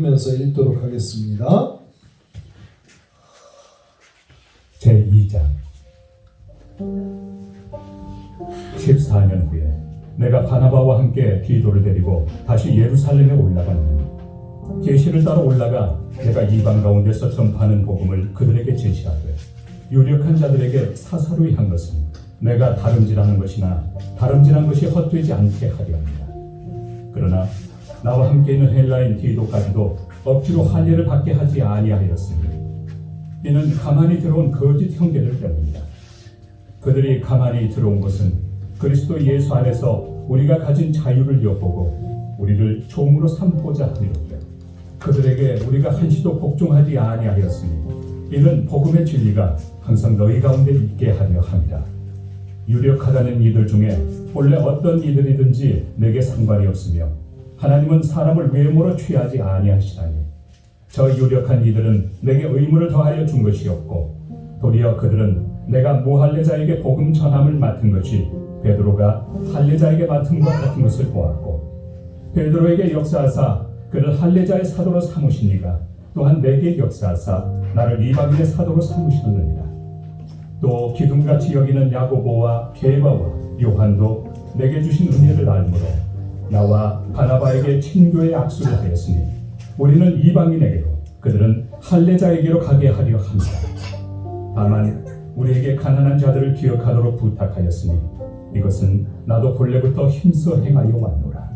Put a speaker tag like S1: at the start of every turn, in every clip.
S1: 면서 읽도록 하겠습니다.
S2: 제2장 14년 후에 내가 바나바와 함께 디도를 데리고 다시 예루살렘에 올라갔느니 계시를 따라 올라가 내가 이방 가운데서 전파하는 복음을 그들에게 제시하되 유력한 자들에게 사사로이 한 것은 내가 다름질하는 것이나 다름질한 것이 헛되지 않게 하려 합니다. 그러나 나와 함께 있는 헬라인 디도까지도 억지로 할례를 받게 하지 아니하였으니 이는 가만히 들어온 거짓 형제들 때문이다. 그들이 가만히 들어온 것은 그리스도 예수 안에서 우리가 가진 자유를 엿보고 우리를 종으로 삼고자 함이로되 그들에게 우리가 한시도 복종하지 아니하였으니 이는 복음의 진리가 항상 너희 가운데 있게 하려 함이라. 유력하다는 이들 중에 본래 어떤 이들이든지 내게 상관이 없으며 하나님은 사람을 외모로 취하지 아니하시나니 저 유력한 이들은 내게 의무를 더하여 준 것이 없고 도리어 그들은 내가 무할례자에게 복음 전함을 맡은 것이 베드로가 할례자에게 맡은 것 같은 것을 보았고 베드로에게 역사하사 그를 할례자의 사도로 삼으시니가 또한 내게 역사하사 나를 이방인의 사도로 삼으셨느니라. 또 기둥같이 여기는 야고보와 게바와 요한도 내게 주신 은혜를 알므로 나와 바나바에게 친교의 악수를 하였으니 우리는 이방인에게로 그들은 할례자에게로 가게 하려 합니다. 다만 우리에게 가난한 자들을 기억하도록 부탁하였으니 이것은 나도 본래부터 힘써 행하여 왔노라.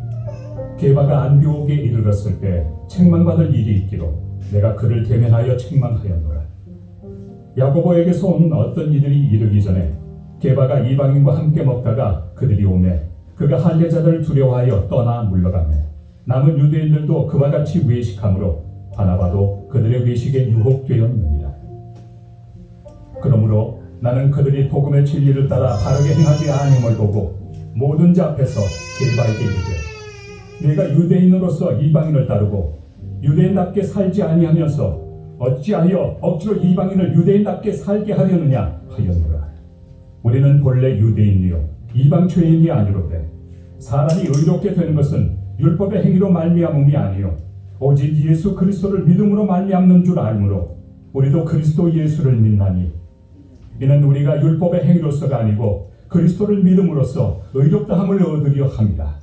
S2: 게바가 안디옥에 이르렀을 때 책망받을 일이 있기로 내가 그를 대면하여 책망하였노라. 야고보에게서 온 어떤 이들이 이르기 전에 게바가 이방인과 함께 먹다가 그들이 오매 그가 할례자들을 두려워하여 떠나 물러가매 남은 유대인들도 그와 같이 외식하므로 바나바도 그들의 외식에 유혹되었느니라. 그러므로 나는 그들이 복음의 진리를 따라 바르게 행하지 아니함을 보고 모든 자 앞에서 게바에게 이르되 내가 유대인으로서 이방인을 따르고 유대인답게 살지 아니하면서 어찌하여 억지로 이방인을 유대인답게 살게 하려느냐 하였노라. 우리는 본래 유대인이요 이방 죄인이 아니로되 사람이 의롭게 되는 것은 율법의 행위로 말미암음이 아니요 오직 예수 그리스도를 믿음으로 말미암는 줄 알므로 우리도 그리스도 예수를 믿나니 이는 우리가 율법의 행위로서가 아니고 그리스도를 믿음으로써 의롭다함을 얻으려 함이라.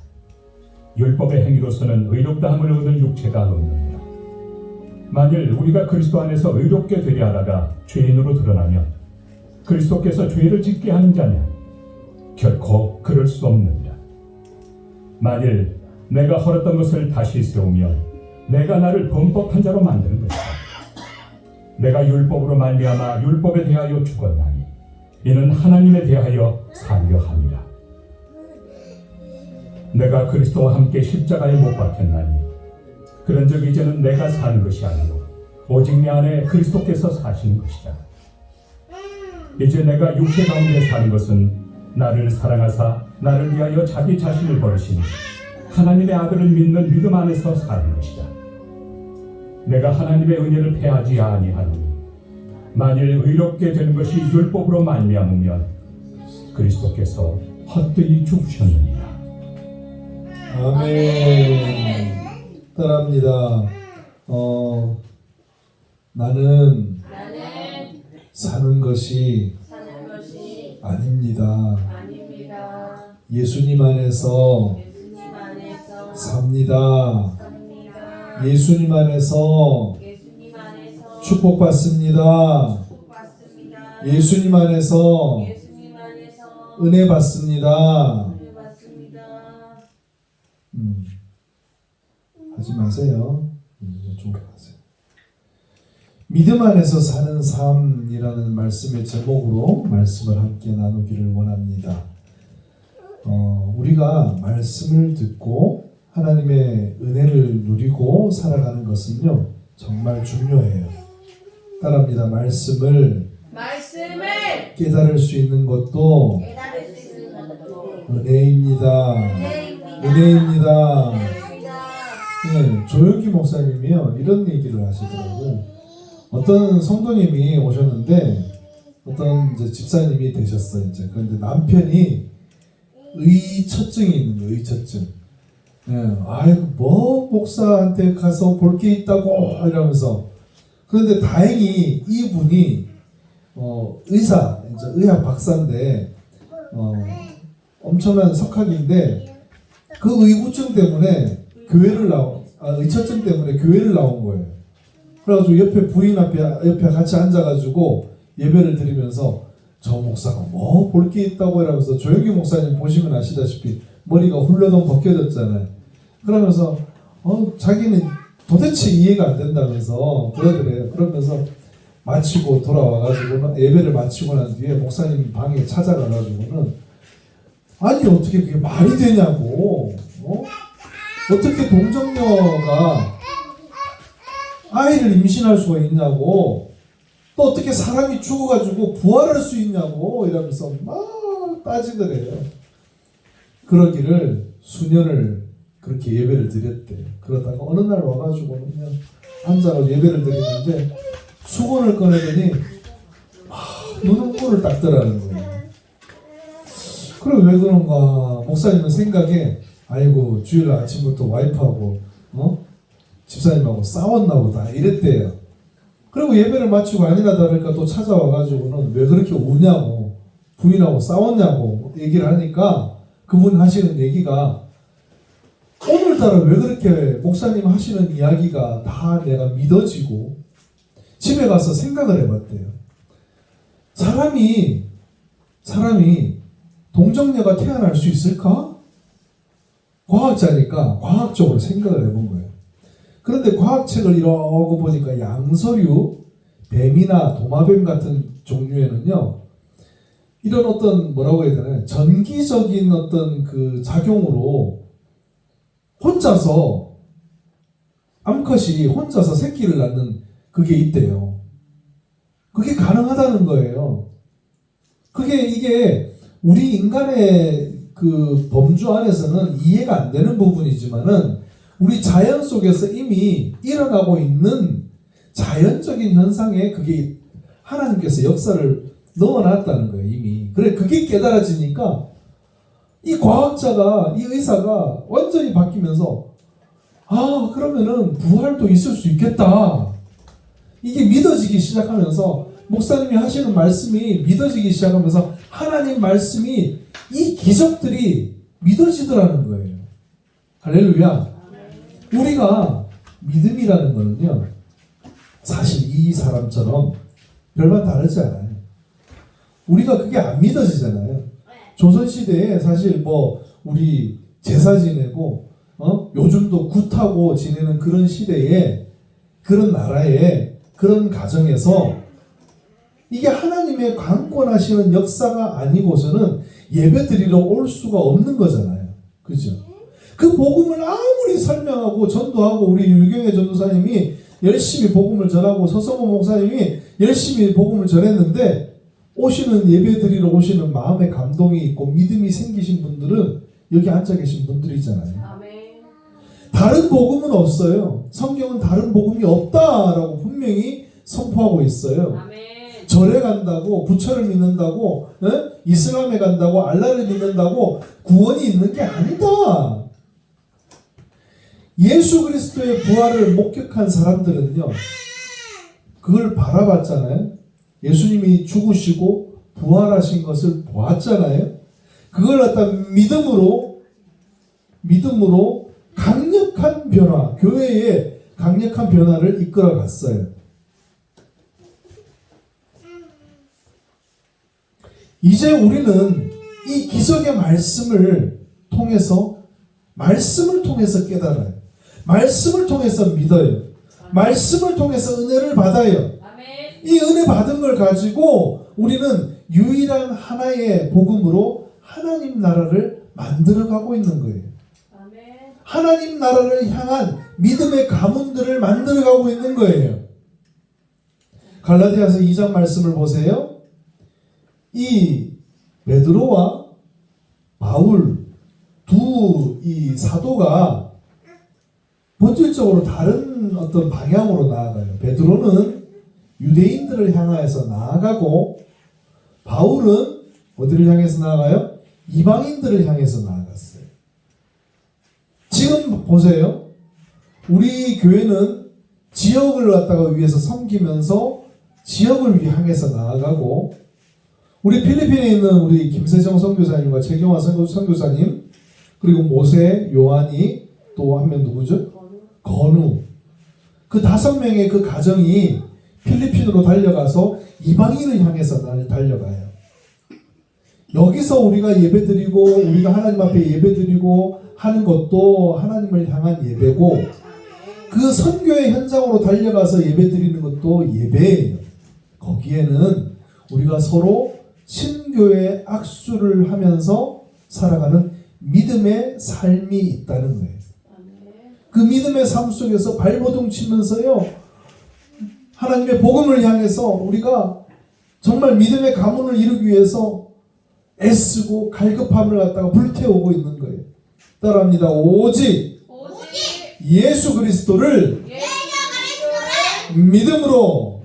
S2: 율법의 행위로서는 의롭다함을 얻을 육체가 없느니라. 만일 우리가 그리스도 안에서 의롭게 되려 하다가 죄인으로 드러나면 그리스도께서 죄를 짓게 하는 자냐? 결코 그럴 수 없느니라. 만일 내가 헐었던 것을 다시 세우면 내가 나를 범법한 자로 만드는 것이다. 내가 율법으로 말미암아 율법에 대하여 죽었나니 이는 하나님에 대하여 살려 함이라. 내가 그리스도와 함께 십자가에 못 박혔나니 그런즉 이제는 내가 사는 것이 아니고 오직 내 안에 그리스도께서 사시는 것이다. 이제 내가 육체 가운데 사는 것은 나를 사랑하사 나를 위하여 자기 자신을 버리시니 하나님의 아들을 믿는 믿음 안에서 사는 것이다. 내가 하나님의 은혜를 패하지 아니하노니 만일 의롭게 되는 것이 율법으로 말미암으면 그리스도께서 헛되이 죽으셨느니라.
S1: 아멘. 따라합니다. 나는 사는 것이 아닙니다. 예수님 안에서 삽니다. 예수님 안에서 축복받습니다. 예수님 안에서 은혜 받습니다. 하지 마세요. 이쪽으로 가세요. 믿음 안에서 사는 삶이라는 말씀의 제목으로 말씀을 함께 나누기를 원합니다. 우리가 말씀을 듣고 하나님의 은혜를 누리고 살아가는 것은요 정말 중요해요. 따라합니다. 말씀을 깨달을 수 있는 것도 은혜입니다. 은혜입니다. 네, 조영기 목사님이요 이런 얘기를 하시더라고요. 어떤 성도님이 오셨는데 어떤 이제 집사님이 되셨어요. 이제 그런데 남편이 의처증이 있는 거예요. 의처증. 아이고 뭐 목사한테 가서 볼 게 있다고 이러면서. 그런데 다행히 이분이 의사, 이제 의학 박사인데 엄청난 석학인데 그 의구증 때문에 의처증 때문에 교회를 나온 거예요. 그래가지고 옆에 부인 옆에 같이 앉아가지고 예배를 드리면서 저 목사가 뭐 볼 게 있다고 이러면서 조영기 목사님 보시면 아시다시피 머리가 훌러덩 벗겨졌잖아요. 그러면서 자기는 도대체 이해가 안 된다면서 그러더래요. 그러면서 마치고 돌아와가지고는 예배를 마치고 난 뒤에 목사님 방에 찾아가가지고는 아니 어떻게 그게 말이 되냐고 어떻게 동정녀가 아이를 임신할 수가 있냐고 또 어떻게 사람이 죽어가지고 부활할 수 있냐고 이러면서 막 따지더래요. 그러기를 수년을 그렇게 예배를 드렸대요. 그러다가 어느 날 와가지고는 그냥 앉아서 예배를 드리는데 수건을 꺼내더니 눈을 닦더라는 거예요. 그럼 왜 그런가? 목사님은 생각에 아이고 주일 아침부터 와이프하고 집사님하고 싸웠나 보다 이랬대요. 그리고 예배를 마치고 아니나 다를까 또 찾아와가지고는 왜 그렇게 우냐고 부인하고 싸웠냐고 얘기를 하니까 그분 하시는 얘기가 오늘따라 왜 그렇게 목사님 하시는 이야기가 다 내가 믿어지고 집에 가서 생각을 해봤대요. 사람이 동정녀가 태어날 수 있을까? 과학자니까 과학적으로 생각을 해본 거예요. 그런데 과학책을 이러고 보니까 양서류, 뱀이나 도마뱀 같은 종류에는요, 이런 어떤 뭐라고 해야 되나요? 전기적인 어떤 그 작용으로 혼자서 암컷이 혼자서 새끼를 낳는 그게 있대요. 그게 가능하다는 거예요. 이게 우리 인간의 그 범주 안에서는 이해가 안 되는 부분이지만은 우리 자연 속에서 이미 일어나고 있는 자연적인 현상에 그게 하나님께서 역사를 넣어놨다는 거예요, 이미. 그래, 그게 깨달아지니까 이 과학자가, 이 의사가 완전히 바뀌면서 그러면은 부활도 있을 수 있겠다. 이게 믿어지기 시작하면서 목사님이 하시는 말씀이 믿어지기 시작하면서 하나님 말씀이 이 기적들이 믿어지더라는 거예요. 할렐루야. 우리가 믿음이라는 거는요, 사실 이 사람처럼 별반 다르지 않아요. 우리가 그게 안 믿어지잖아요. 조선시대에 사실 우리 제사 지내고 요즘도 굿하고 지내는 그런 시대에 그런 나라에 그런 가정에서 이게 하나님의 강권하시는 역사가 아니고서는 예배드리러 올 수가 없는 거잖아요. 그죠? 그 복음을 아무리 설명하고 전도하고 우리 유경혜 전도사님이 열심히 복음을 전하고 서성호 목사님이 열심히 복음을 전했는데 예배드리러 오시는 마음의 감동이 있고 믿음이 생기신 분들은 여기 앉아 계신 분들이잖아요.
S3: 아멘.
S1: 다른 복음은 없어요. 성경은 다른 복음이 없다라고 분명히 선포하고 있어요.
S3: 아멘.
S1: 절에 간다고, 부처를 믿는다고, 이슬람에 간다고, 알라를 믿는다고 구원이 있는 게 아니다. 예수 그리스도의 부활을 목격한 사람들은요, 그걸 바라봤잖아요. 예수님이 죽으시고 부활하신 것을 보았잖아요. 그걸 갖다 믿음으로 강력한 변화, 교회에 강력한 변화를 이끌어 갔어요. 이제 우리는 이 기적의 말씀을 통해서 깨달아요. 말씀을 통해서 믿어요. 말씀을 통해서 은혜를 받아요. 이 은혜 받은 걸 가지고 우리는 유일한 하나의 복음으로 하나님 나라를 만들어가고 있는 거예요. 하나님 나라를 향한 믿음의 가문들을 만들어가고 있는 거예요. 갈라디아서 2장 말씀을 보세요. 이 베드로와 바울 두 이 사도가 본질적으로 다른 어떤 방향으로 나아가요. 베드로는 유대인들을 향해서 나아가고 바울은 어디를 향해서 나아가요? 이방인들을 향해서 나아갔어요. 지금 지금 보세요. 우리 교회는 지역을 갖다가 위해서 섬기면서 지역을 향해서 나아가고, 우리 필리핀에 있는 우리 김세정 선교사님과 최경화 선교사님, 그리고 모세, 요한이, 또 한 명 누구죠? 건우. 그 5명의 그 가정이 필리핀으로 달려가서 이방인을 향해서 달려가요. 여기서 우리가 예배드리고 우리가 하나님 앞에 예배드리고 하는 것도 하나님을 향한 예배고, 그 선교의 현장으로 달려가서 예배드리는 것도 예배예요. 거기에는 우리가 서로 신교의 악수를 하면서 살아가는 믿음의 삶이 있다는 거예요. 그 믿음의 삶 속에서 발버둥 치면서요, 하나님의 복음을 향해서 우리가 정말 믿음의 가문을 이루기 위해서 애쓰고 갈급함을 갖다가 불태우고 있는 거예요. 따라합니다. 오직 예수 그리스도를 믿음으로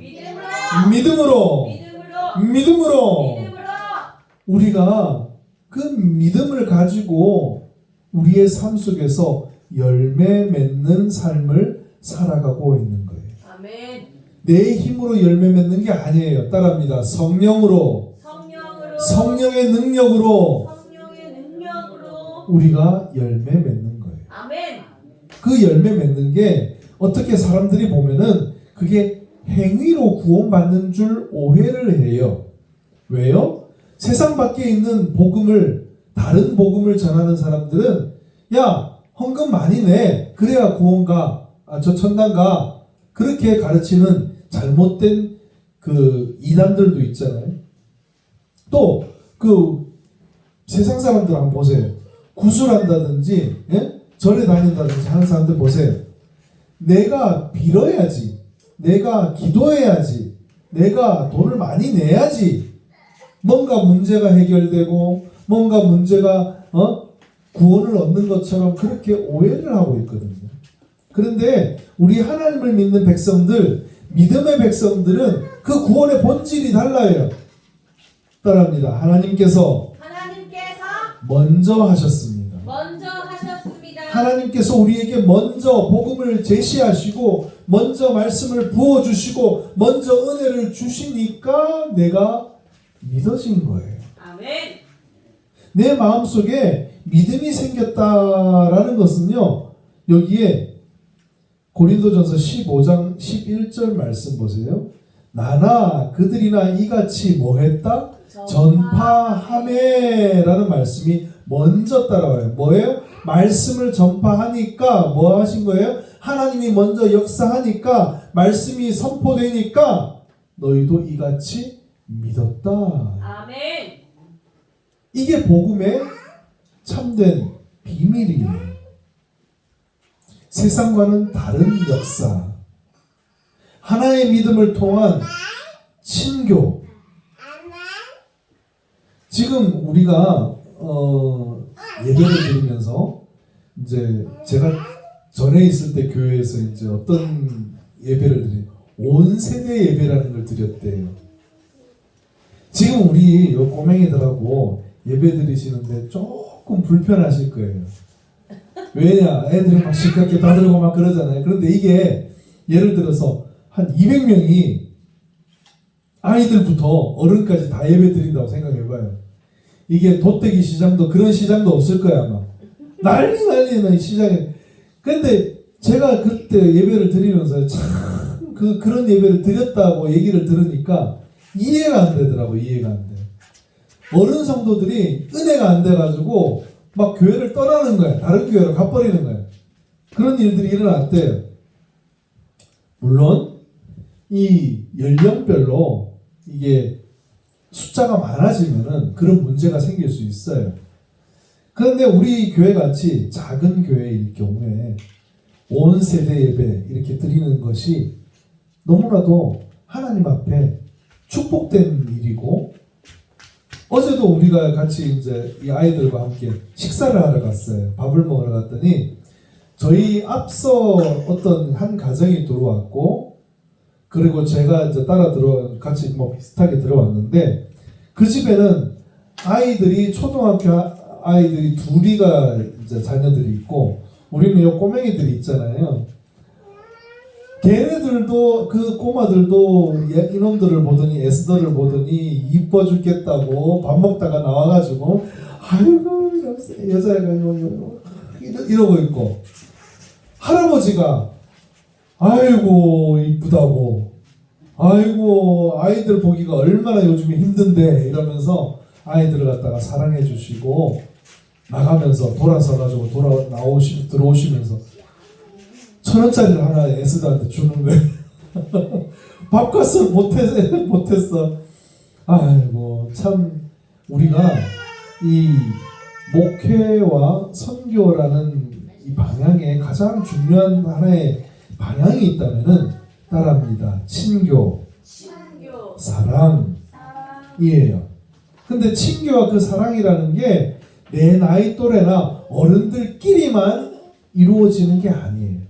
S1: 우리가 그 믿음을 가지고 우리의 삶 속에서 열매 맺는 삶을 살아가고 있는 거예요.
S3: 아멘.
S1: 내 힘으로 열매 맺는 게 아니에요. 따라합니다. 성령의 능력으로 우리가 열매 맺는 거예요.
S3: 아멘.
S1: 그 열매 맺는 게 어떻게 사람들이 보면은 그게 행위로 구원받는 줄 오해를 해요. 왜요? 세상 밖에 있는 다른 복음을 전하는 사람들은, 야, 헌금 많이 내. 그래야 구원 가. 저 천당 가. 그렇게 가르치는 잘못된 그 이단들도 있잖아요. 또, 세상 사람들 한번 보세요. 구술한다든지, 예? 절에 다닌다든지 하는 사람들 보세요. 내가 빌어야지. 내가 기도해야지. 내가 돈을 많이 내야지. 뭔가 문제가 해결되고, 뭔가 문제가, 구원을 얻는 것처럼 그렇게 오해를 하고 있거든요. 그런데 우리 하나님을 믿는 백성들, 믿음의 백성들은 그 구원의 본질이 달라요. 따라합니다. 하나님께서 먼저 하셨습니다. 하나님께서 우리에게 먼저 복음을 제시하시고, 먼저 말씀을 부어주시고, 먼저 은혜를 주시니까 내가 믿어진 거예요.
S3: 아멘.
S1: 내 마음속에 믿음이 생겼다라는 것은요, 여기에 고린도전서 15장 11절 말씀 보세요. 나나 그들이나 이같이 뭐했다? 전파하매라는 말씀이 먼저 따라와요. 뭐예요? 말씀을 전파하니까 뭐 하신 거예요? 하나님이 먼저 역사하니까, 말씀이 선포되니까 너희도 이같이 믿었다.
S3: 아멘.
S1: 이게 복음의 참된 비밀이에요. 세상과는 다른 역사, 하나의 믿음을 통한 친교. 지금 우리가 예배를 드리면서, 이제 제가 전에 있을 때 교회에서 이제 어떤 예배를 드려요? 온 세대 예배라는 걸 드렸대요. 지금 우리 요 꼬맹이들하고 예배 드리시는데 조금 불편하실 거예요. 왜냐? 애들이 막 시끄럽게 떠들고 막 그러잖아요. 그런데 이게 예를 들어서 한 200명이 아이들부터 어른까지 다 예배 드린다고 생각해봐요. 이게 돗대기 시장도 그런 시장도 없을 거야 아마. 난리는 시장에. 근데 제가 그때 예배를 드리면서 참 그런 예배를 드렸다고 얘기를 들으니까 이해가 안 되더라고. 이해가 안 돼. 어른 성도들이 은혜가 안 돼가지고 막 교회를 떠나는 거야. 다른 교회로 가버리는 거야. 그런 일들이 일어났대요. 물론 이 연령별로 이게 숫자가 많아지면은 그런 문제가 생길 수 있어요. 그런데 우리 교회 같이 작은 교회일 경우에 온 세대 예배 이렇게 드리는 것이 너무나도 하나님 앞에 축복된 일이고, 어제도 우리가 같이 이제 이 아이들과 함께 식사를 하러 갔어요. 밥을 먹으러 갔더니 저희 앞서 어떤 한 가정이 들어왔고, 그리고 제가 이제 같이 뭐 비슷하게 들어왔는데, 그 집에는 아이들이 초등학교 아이들이 둘이가 이제 자녀들이 있고, 우리는 요 꼬맹이들이 있잖아요. 걔네들도 그 꼬마들도 이놈들을 보더니 에스더를 보더니 이뻐 죽겠다고 밥 먹다가 나와가지고 아이고 여자애가 이러고 있고, 할아버지가 아이고 이쁘다고, 아이고 아이들 보기가 얼마나 요즘에 힘든데 이러면서 아이들을 갖다가 사랑해 주시고 나가면서 돌아서 가지고 들어오시면서 1,000원짜리를 하나 에스더한테 주는 거예요. 밥값을 못했어. 아이고 참 우리가 이 목회와 선교라는 이 방향에 가장 중요한 하나의 방향이 있다면은 따라합니다. 친교,
S3: 신교
S1: 사랑이에요. 근데 친교와 그 사랑이라는 게 내 나이 또래나 어른들끼리만 이루어지는 게 아니에요.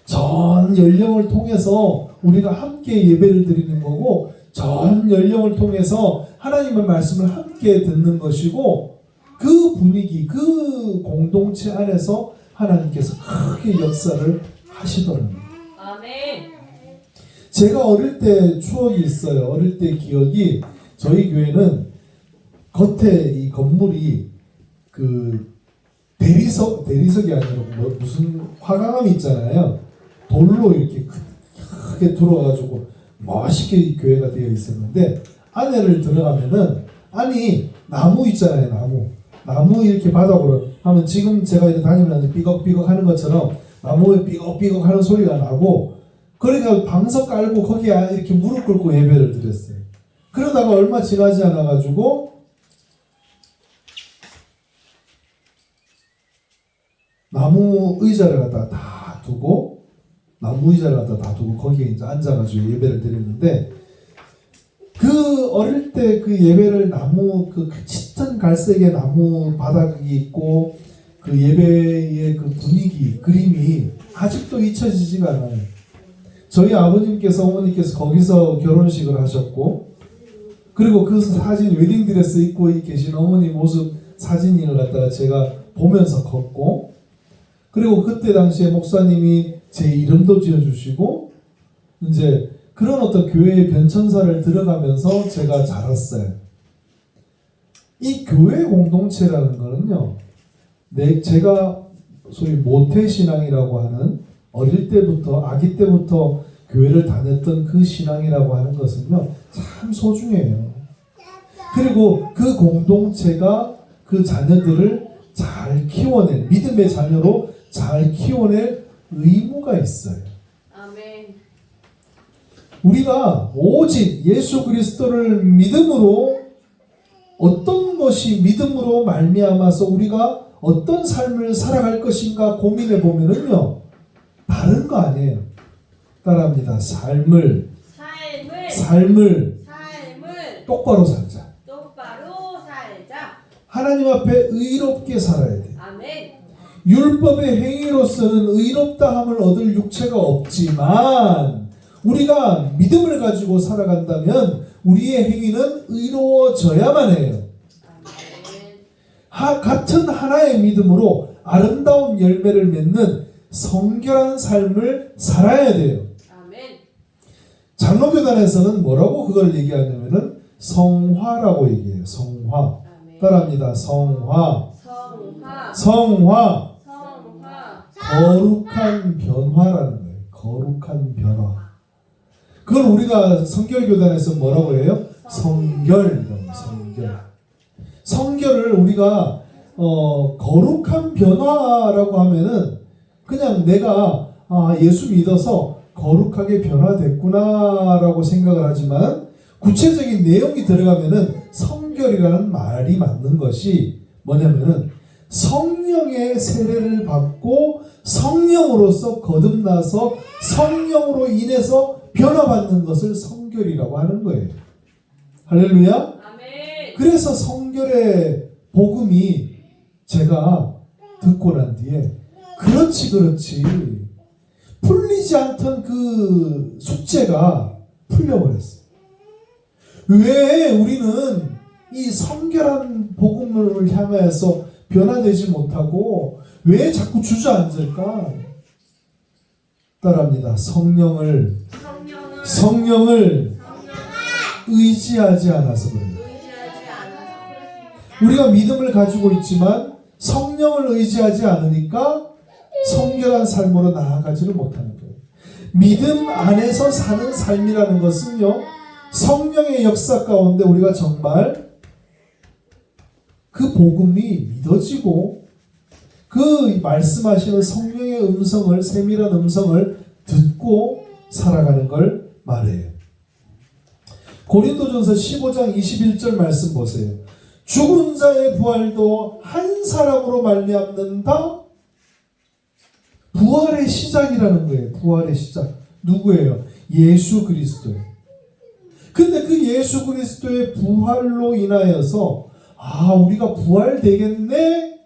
S1: 전 연령을 통해서 우리가 함께 예배를 드리는 거고, 전 연령을 통해서 하나님의 말씀을 함께 듣는 것이고, 그 분위기, 그 공동체 안에서 하나님께서 크게 역사를 하시더라고요.
S3: 아멘.
S1: 제가 어릴 때 추억이 있어요. 어릴 때 기억이, 저희 교회는 겉에 이 건물이 그 대리석이 아니라 무슨 화강암이 있잖아요. 돌로 이렇게 크게 들어가지고 멋있게 교회가 되어 있었는데, 안에를 들어가면은 안이 나무 있잖아요. 나무 이렇게 바닥으로 하면 지금 제가 이렇게 다니면서 삐걱삐걱 하는 것처럼 나무에 삐걱삐걱 하는 소리가 나고, 그러니까 방석 깔고 거기에 이렇게 무릎 꿇고 예배를 드렸어요. 그러다가 얼마 지나지 않아가지고 나무 의자를 갖다가 다 두고 거기에 이제 앉아가지고 예배를 드렸는데, 그 어릴 때 그 예배를 나무 그 짙은 갈색의 나무 바닥이 있고 그 예배의 그 분위기, 그림이 아직도 잊혀지지가 않아요. 저희 아버님께서 어머니께서 거기서 결혼식을 하셨고, 그리고 그 사진 웨딩드레스 입고 계신 어머니 모습 사진을 갖다가 제가 보면서 컸고, 그리고 그때 당시에 목사님이 제 이름도 지어주시고, 이제 그런 어떤 교회의 변천사를 들어가면서 제가 자랐어요. 이 교회 공동체라는 거는요, 제가 소위 모태신앙이라고 하는 어릴 때부터, 아기 때부터 교회를 다녔던 그 신앙이라고 하는 것은요, 참 소중해요. 그리고 그 공동체가 그 자녀들을 잘 키워낼, 믿음의 자녀로 잘 키워낼 의무가 있어요.
S3: 아멘.
S1: 우리가 오직 예수 그리스도를 믿음으로, 어떤 것이 믿음으로 말미암아서 우리가 어떤 삶을 살아갈 것인가 고민해 보면은요, 다른 거 아니에요. 따라합니다. 삶을 똑바로 살자. 하나님 앞에 의롭게 살아야 돼.
S3: 아멘.
S1: 율법의 행위로서는 의롭다함을 얻을 육체가 없지만, 우리가 믿음을 가지고 살아간다면 우리의 행위는 의로워져야만 해요. 같은 하나의 믿음으로 아름다운 열매를 맺는 성결한 삶을 살아야 돼요.
S3: 아멘.
S1: 장로교단에서는 뭐라고 그걸 얘기하냐면은 성화라고 얘기해요. 성화.
S3: 아멘.
S1: 따라합니다. 성화. 거룩한 변화라는 거예요. 거룩한 변화. 그걸 우리가 성결교단에서 뭐라고 해요? 성결. 성결을 우리가 거룩한 변화라고 하면은 그냥 내가 예수 믿어서 거룩하게 변화됐구나라고 생각을 하지만, 구체적인 내용이 들어가면은 성결이라는 말이 맞는 것이 뭐냐면은 성령의 세례를 받고 성령으로서 거듭나서 성령으로 인해서 변화받는 것을 성결이라고 하는 거예요. 할렐루야.
S3: 아멘.
S1: 그래서 성결의 복음이 제가 듣고 난 뒤에 그렇지 풀리지 않던 그 숙제가 풀려버렸어요. 왜 우리는 이 성결한 복음을 향하여서 변화되지 못하고 왜 자꾸 주저앉을까? 따라합니다. 성령을 의지하지 않아서 그래요. 우리가 믿음을 가지고 있지만 성령을 의지하지 않으니까 성결한 삶으로 나아가지를 못하는 거예요. 믿음 안에서 사는 삶이라는 것은요, 성령의 역사 가운데 우리가 정말 그 복음이 믿어지고 그 말씀하시는 성령의 음성을, 세밀한 음성을 듣고 살아가는 걸 말해요. 고린도전서 15장 21절 말씀 보세요. 죽은 자의 부활도 한 사람으로 말미암는다. 부활의 시작이라는 거예요. 부활의 시작. 누구예요? 예수 그리스도예요. 근데 그 예수 그리스도의 부활로 인하여서 우리가 부활되겠네?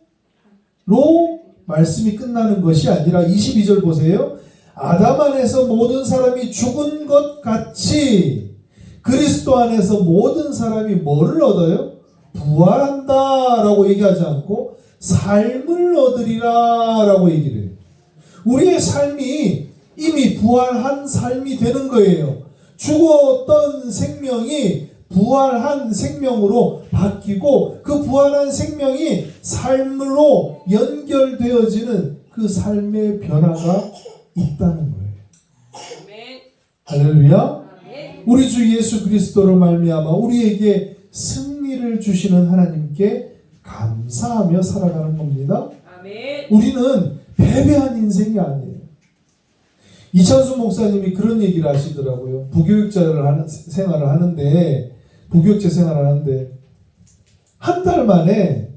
S1: 로 말씀이 끝나는 것이 아니라 22절 보세요. 아담 안에서 모든 사람이 죽은 것 같이 그리스도 안에서 모든 사람이 뭐를 얻어요? 부활한다 라고 얘기하지 않고 삶을 얻으리라 라고 얘기를 해요. 우리의 삶이 이미 부활한 삶이 되는 거예요. 죽었던 생명이 부활한 생명으로 바뀌고 그 부활한 생명이 삶으로 연결되어지는 그 삶의 변화가 있다는 거예요. 할렐루야. 우리 주 예수 그리스도로 말미암아 우리에게 승리를 주시는 하나님께 감사하며 살아가는 겁니다. 우리는 패배한 인생이 아니에요. 이찬수 목사님이 그런 얘기를 하시더라고요. 부교육자 생활을 하는데 한 달 만에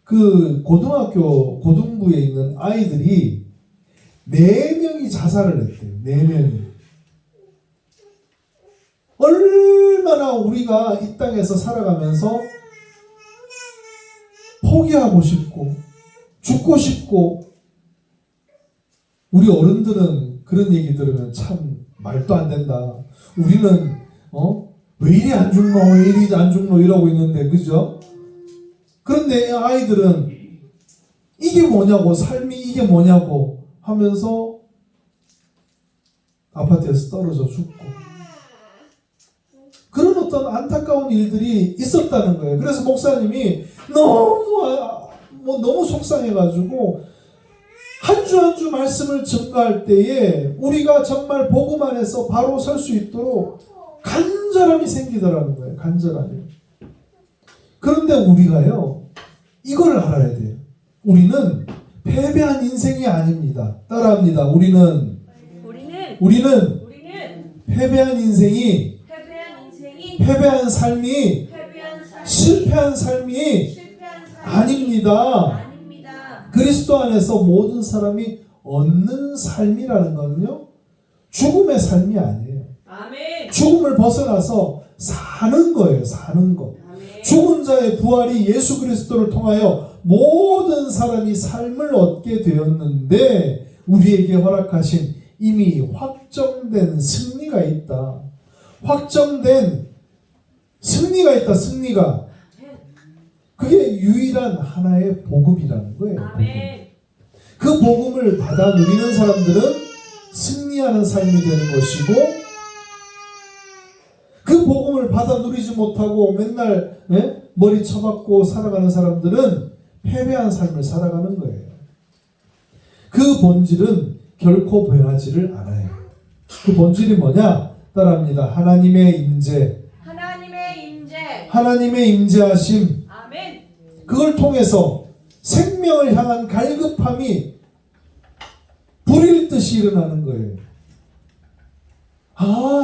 S1: 그 고등학교 고등부에 있는 아이들이 4명이 자살을 했대요. 4명이. 얼마나 우리가 이 땅에서 살아가면서 포기하고 싶고 죽고 싶고, 우리 어른들은 그런 얘기 들으면 참 말도 안 된다. 우리는 왜 이리 안 죽노 왜 이리 안 죽노 이러고 있는데, 그죠? 그런데 아이들은 이게 뭐냐고, 삶이 이게 뭐냐고 하면서 아파트에서 떨어져 죽고, 그런 어떤 안타까운 일들이 있었다는 거예요. 그래서 목사님이 너무 속상해가지고 한 주 한 주 말씀을 증거할 때에 우리가 정말 복음 안에서 바로 설 수 있도록 간절함이 생기더라는 거예요. 간절함이. 그런데 우리가요, 이걸 알아야 돼요. 우리는 패배한 인생이 아닙니다. 따라합니다. 우리는 패배한 인생이, 패배한 삶이, 실패한 삶이 아닙니다. 그리스도 안에서 모든 사람이 얻는 삶이라는 것은요, 죽음의 삶이 아니에요. 죽음을 벗어나서 사는 거예요. 사는 거. 죽은 자의 부활이 예수 그리스도를 통하여 모든 사람이 삶을 얻게 되었는데, 우리에게 허락하신 이미 확정된 승리가 있다. 확정된 승리가 있다. 승리가. 그게 유일한 하나의 복음이라는 거예요. 복음. 그 복음을 받아 누리는 사람들은 승리하는 삶이 되는 것이고, 그 복음을 받아 누리지 못하고 맨날 머리 쳐박고 살아가는 사람들은 패배한 삶을 살아가는 거예요. 그 본질은 결코 변하지를 않아요. 그 본질이 뭐냐? 따라합니다. 하나님의 임재, 하나님의 임재하심. 그걸 통해서 생명을 향한 갈급함이 불일 듯이 일어나는 거예요.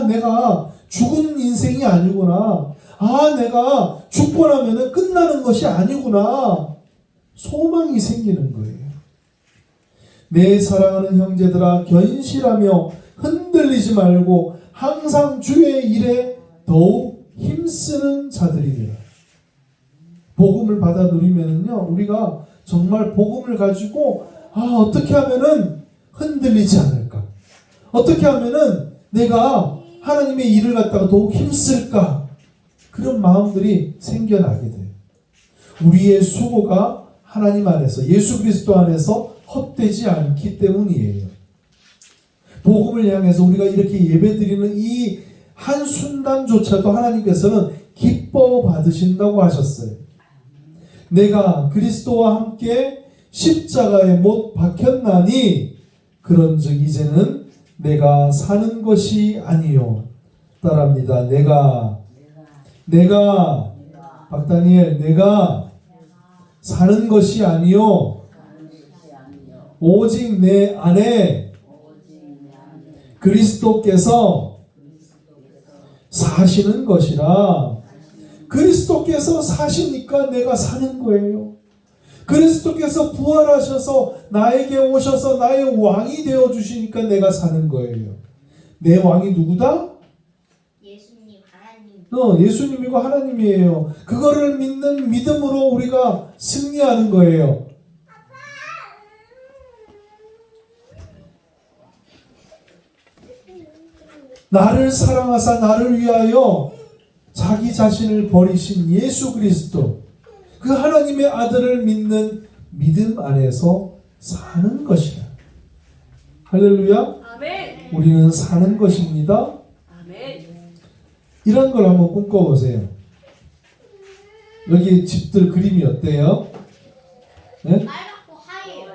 S1: 내가 죽은 인생이 아니구나. 내가 죽고 나면은 끝나는 것이 아니구나. 소망이 생기는 거예요. 내 사랑하는 형제들아, 견실하며 흔들리지 말고 항상 주의 일에 더욱 힘쓰는 자들이니라. 복음을 받아 누리면은요, 우리가 정말 복음을 가지고 어떻게 하면은 흔들리지 않을까? 어떻게 하면은 내가 하나님의 일을 갖다가 더욱 힘쓸까? 그런 마음들이 생겨나게 돼요. 우리의 수고가 하나님 안에서 예수 그리스도 안에서 헛되지 않기 때문이에요. 복음을 향해서 우리가 이렇게 예배드리는 이 한순간조차도 하나님께서는 기뻐 받으신다고 하셨어요. 내가 그리스도와 함께 십자가에 못 박혔나니 그런즉 이제는 내가 사는 것이 아니요. 따라합니다. 내가 박다니엘 내가 사는 것이 아니요. 오직 내 안에 그리스도께서 사시는 것이라. 그리스도께서 사시니까 내가 사는 거예요. 그리스도께서 부활하셔서 나에게 오셔서 나의 왕이 되어 주시니까 내가 사는 거예요. 내 왕이 누구다?
S4: 예수님, 하나님.
S1: 예수님이고 하나님이에요. 그거를 믿는 믿음으로 우리가 승리하는 거예요. 나를 사랑하사 나를 위하여 자기 자신을 버리신 예수 그리스도, 그 하나님의 아들을 믿는 믿음 안에서 사는 것이다. 할렐루야.
S3: 아멘.
S1: 우리는 사는 것입니다.
S3: 아멘.
S1: 이런 걸 한번 꿈꿔보세요. 여기 집들 그림이 어때요? 네?
S4: 빨갛고 하얘요.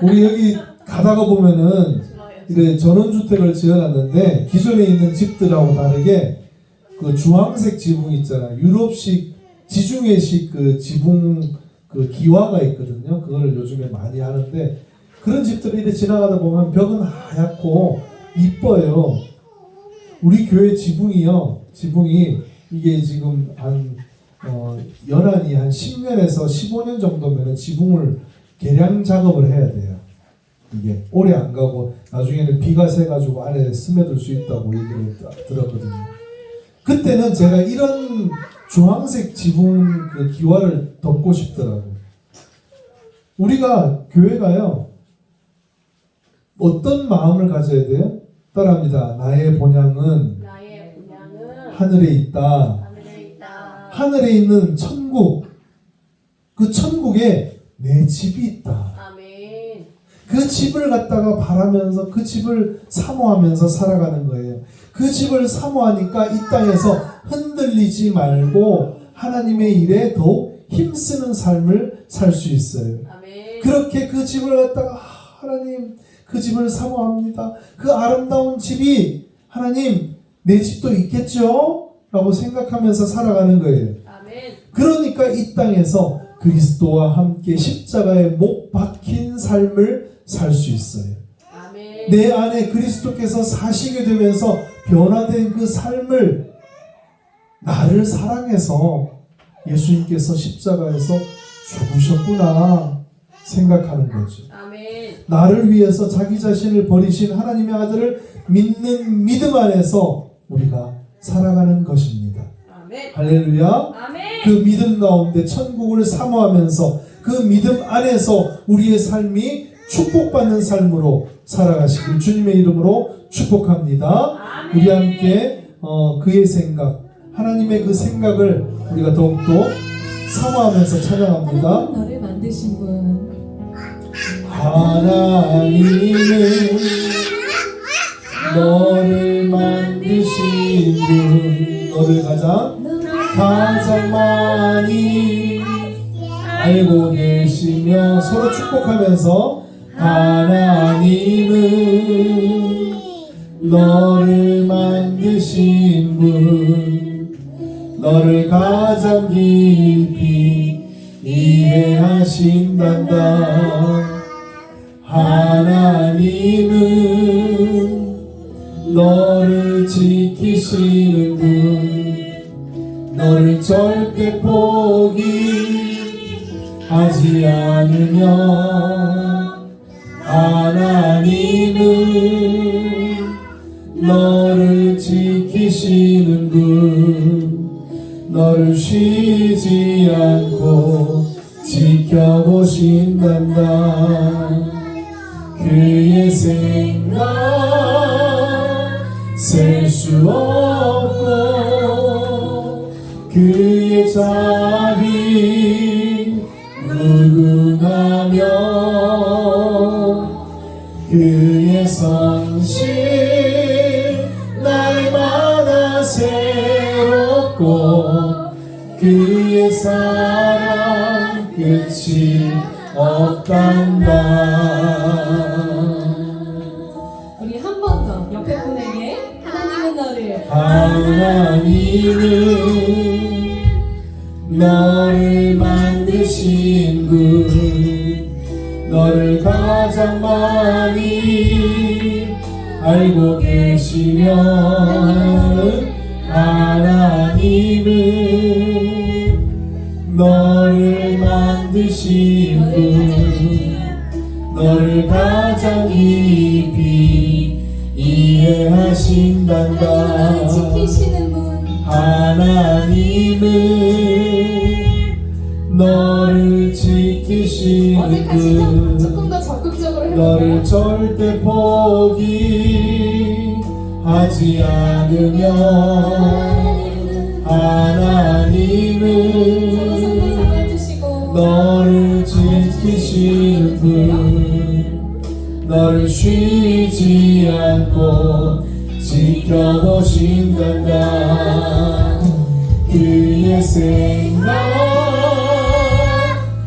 S1: 우리 여기 가다가 보면은
S3: 좋아요.
S1: 이래 전원주택을 지어놨는데 기존에 있는 집들하고 다르게 그 주황색 지붕 있잖아요. 유럽식 지중해식 그 지붕 그 기와가 있거든요. 그걸 요즘에 많이 하는데 그런 집들을 이렇게 지나가다 보면 벽은 하얗고 이뻐요. 우리 교회 지붕이 이게 지금 한 연한이 한 10년에서 15년 정도면 지붕을 개량 작업을 해야 돼요. 이게 오래 안 가고 나중에는 비가 새가지고 안에 스며들 수 있다고 얘기를 들었거든요. 그때는 제가 이런 주황색 지붕 그 기와를 덮고 싶더라고요. 우리가 교회가요 어떤 마음을 가져야 돼요? 따라합니다. 나의 본향은
S3: 나의 분양은
S1: 하늘에 있다.
S3: 하늘에 있다.
S1: 하늘에 있는 천국, 그 천국에 내 집이 있다.
S3: 아멘.
S1: 그 집을 갖다가 바라면서 그 집을 사모하면서 살아가는 거예요. 그 집을 사모하니까 이 땅에서 흔들리지 말고 하나님의 일에 더욱 힘쓰는 삶을 살 수 있어요.
S3: 아멘.
S1: 그렇게 그 집을 갖다가 하나님 그 집을 사모합니다. 그 아름다운 집이 하나님 내 집도 있겠죠? 라고 생각하면서 살아가는 거예요.
S3: 아멘.
S1: 그러니까 이 땅에서 그리스도와 함께 십자가에 못 박힌 삶을 살 수 있어요.
S3: 아멘.
S1: 내 안에 그리스도께서 사시게 되면서 변화된 그 삶을 나를 사랑해서 예수님께서 십자가에서 죽으셨구나 생각하는 거죠.
S3: 아멘.
S1: 나를 위해서 자기 자신을 버리신 하나님의 아들을 믿는 믿음 안에서 우리가 살아가는 것입니다.
S3: 아멘.
S1: 할렐루야.
S3: 아멘.
S1: 그 믿음 가운데 천국을 사모하면서 그 믿음 안에서 우리의 삶이 축복받는 삶으로 살아가시길 주님의 이름으로 축복합니다.
S3: 아멘.
S1: 우리 함께 그의 생각, 하나님의 그 생각을 우리가 더욱더 사모하면서 찬양합니다.
S5: 하나님은 너를 만드신 분.
S1: 하나님은 너를 만드신 분, 너를 가장 많이 알고 계시며 서로 축복하면서 하나님은 너를 만드신 분, 너를 가장 깊이 이해하신단다. 하나님은 너를 지키시는 분, 너를 절대 포기하지 않으며 하나님은 너를 지키시는 분, 너를 쉬지 않고 지켜보신단다. 그의 생각 셀 수 없고 그의 자비 무궁하며 그의 성실 날마다 새롭고 그의 사랑 끝이 없단다.
S5: 우리 한 번 더 옆에 분에게 하나님은 너를
S1: 하나님은 너를 만드신 분, 너를 가장 많이 알고 계시면 하나님은 너를 만드신 분, 너를 가장 깊이 이해하신단다.
S5: 지키시는 분
S1: 하나님은 너를 지키시는
S5: 어색하시죠?
S1: 분,
S5: 조금 더 적극적으로
S1: 너를
S5: 해볼까요?
S1: 절대 포기하지 않으며 하나님은
S5: 서로 삼아주시고
S1: 너를 지키시는 분, 너를 쉬지 않고 지켜보신단다. 그의 생각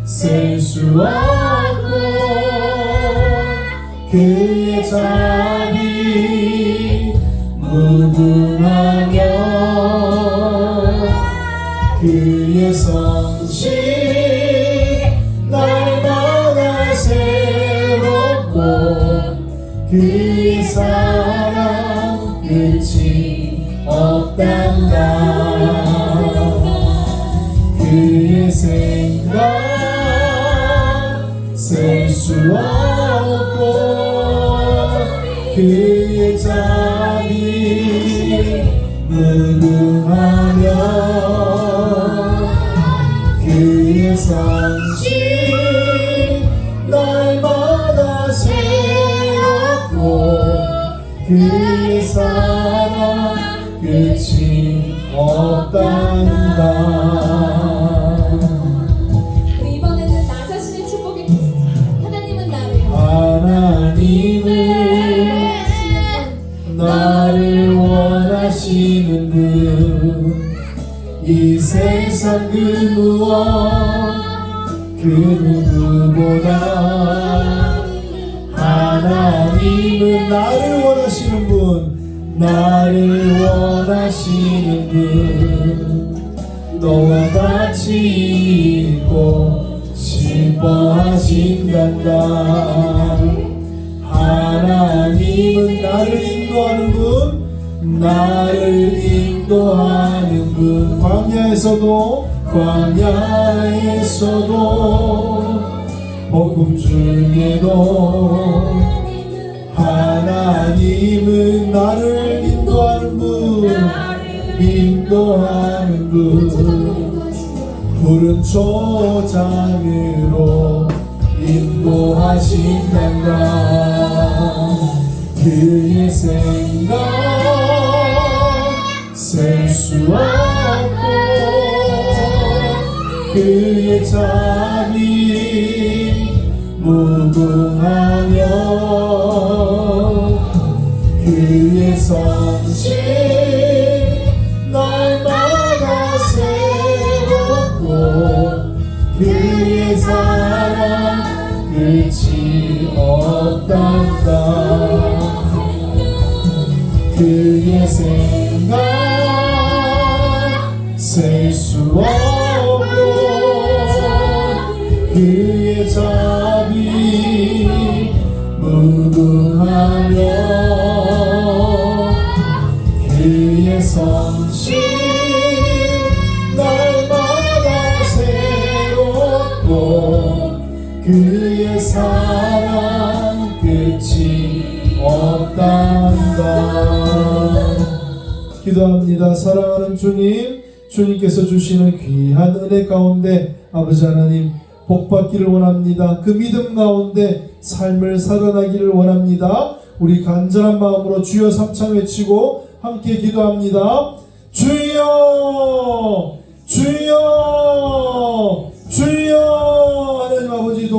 S1: 셀 수 없고 그의 자비 무궁하며 그의 성실 날마다 새롭고 그의 사랑 끝이 없단다. 그의 생각 셀 수 없고 그의 자비 무궁하며 그의 성실 날마다 새롭고 그의 사랑 끝이 없단다.
S5: 우리 이번에는 나 자신의 축복을 하나님은 나를
S1: 하나님은 나를 원하시는 분, 이 세상 그 무엇 그 누구보다 하나님은 나를 원하시는 분, 나를 원하시는 분, 너와 같이 있고 싶어하신단다. 하나님은 나를 인도하는 분, 나를 인도하는 분, 광야에서도 복음 중에도 하나님은 나를 인도하는 분, 인도하는 분, 푸른 초장으로 인도하신단다. 그의 생각 셀 수 없고 그의 자비 무궁하며 그의 성실 날마다 새롭고 그의 사랑 끝이 없단다. 그의 생각 셀 수 없고 그의 자비 무궁하며 그의 성실 날마다 새롭고 그의 사랑 끝이 없단다. 기도합니다. 사랑하는 주님, 주님께서 주시는 귀한 은혜 가운데 아버지 하나님 복받기를 원합니다. 그 믿음 가운데 삶을 살아나기를 원합니다. 우리 간절한 마음으로 주여 삼창 외치고 함께 기도합니다. 주여 주여 주여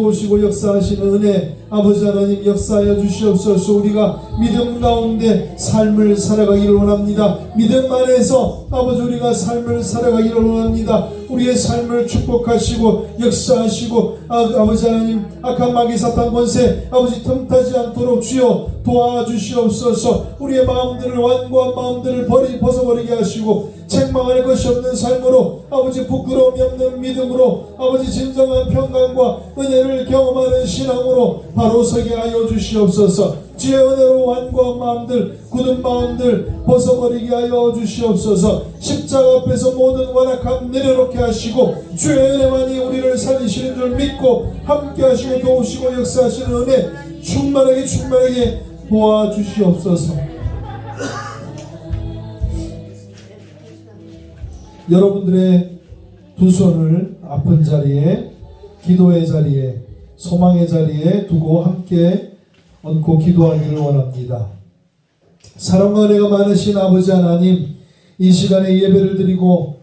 S1: 도우시고 역사하시는 은혜 아버지 하나님 역사하여 주시옵소서. 우리가 믿음 가운데 삶을 살아가기를 원합니다. 믿음 안에서 아버지 우리가 삶을 살아가기를 원합니다. 우리의 삶을 축복하시고 역사하시고 아버지 하나님 악한 마귀 사탄 권세 아버지 틈타지 않도록 주여 도와주시옵소서. 우리의 마음들을 완고한 마음들을 벗어버리게 하시고 책망할 것이 없는 삶으로 아버지 부끄러움이 없는 믿음으로 아버지 진정한 평강과 은혜를 경험하는 신앙으로 바로 서게 하여 주시옵소서. 주의 은혜로 완고한 마음들 굳은 마음들 벗어버리게 하여 주시옵소서. 십자가 앞에서 모든 완악함 내려놓게 하시고 주의 은혜만이 우리를 살리시는 줄 믿고 함께 하시고 도우시고 역사하시는 은혜 충만하게 도와주시옵소서. 여러분들의 두 손을 아픈 자리에 기도의 자리에 소망의 자리에 두고 함께 얹고 기도하기를 원합니다. 사랑과 은혜가 많으신 아버지 하나님, 이 시간에 예배를 드리고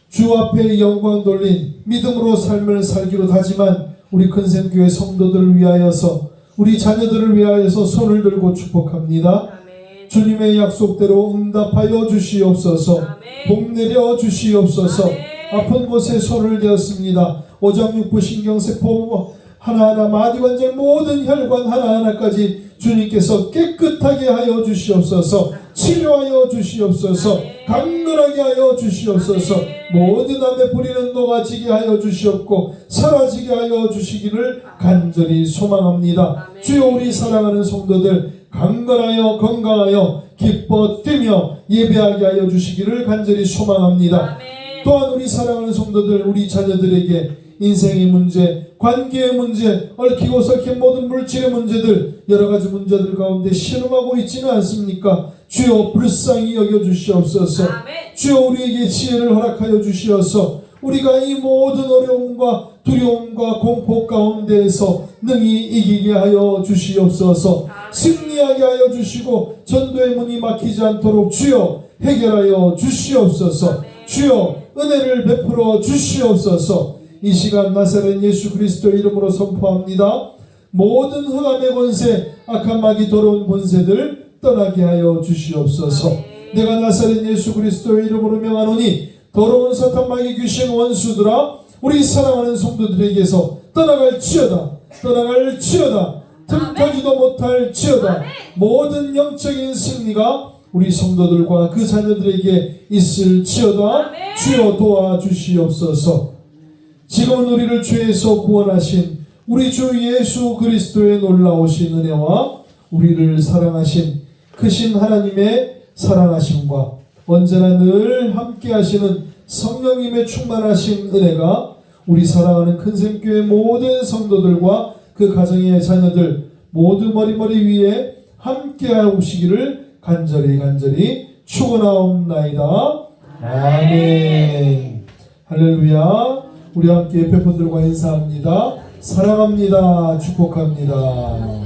S1: 주 앞에 영광 돌린 믿음으로 삶을 살기로 다짐한 우리 큰샘교회 성도들을 위하여서 우리 자녀들을 위하여서 손을 들고 축복합니다.
S3: 아멘.
S1: 주님의 약속대로 응답하여 주시옵소서.
S3: 아멘.
S1: 복 내려 주시옵소서.
S3: 아멘.
S1: 아픈 곳에 손을 대었습니다. 오장육부 신경세포 하나하나 마디관절 모든 혈관 하나하나까지 주님께서 깨끗하게 하여 주시옵소서. 치료하여 주시옵소서. 강건하게 하여 주시옵소서. 모든 암에 뿌리는 녹아지게 하여 주시옵고 사라지게 하여 주시기를 간절히 소망합니다. 주여 우리 사랑하는 성도들 강건하여 건강하여 기뻐 뛰며 예배하게 하여 주시기를 간절히 소망합니다. 또한 우리 사랑하는 성도들 우리 자녀들에게 인생의 문제, 관계의 문제, 얽히고 설킨 모든 물질의 문제들 여러가지 문제들 가운데 신음하고 있지는 않습니까? 주여 불쌍히 여겨주시옵소서. 주여 우리에게 지혜를 허락하여 주시어서 우리가 이 모든 어려움과 두려움과 공포 가운데에서 능히 이기게 하여 주시옵소서. 승리하게 하여 주시고 전도의 문이 막히지 않도록 주여 해결하여 주시옵소서. 주여 은혜를 베풀어 주시옵소서. 이 시간 나사렛 예수 그리스도의 이름으로 선포합니다. 모든 흑암의 권세, 악한 마귀 더러운 권세들 떠나게 하여 주시옵소서. 내가 나사렛 예수 그리스도의 이름으로 명하노니 더러운 사탄 마귀 귀신 원수들아 우리 사랑하는 성도들에게서 떠나갈지어다. 틈타지도 못할지어다. 모든 영적인 승리가 우리 성도들과 그 자녀들에게 있을지어다. 주여 도와주시옵소서. 지금은 우리를 죄에서 구원하신 우리 주 예수 그리스도의 놀라우신 은혜와 우리를 사랑하신 크신 하나님의 사랑하심과 언제나 늘 함께 하시는 성령님의 충만하신 은혜가 우리 사랑하는 큰샘교회 모든 성도들과 그 가정의 자녀들 모두 머리 위에 함께 하시기를 간절히 축원하옵나이다. 아멘. 할렐루야. 우리 함께 옆에 분들과 인사합니다. 사랑합니다. 축복합니다.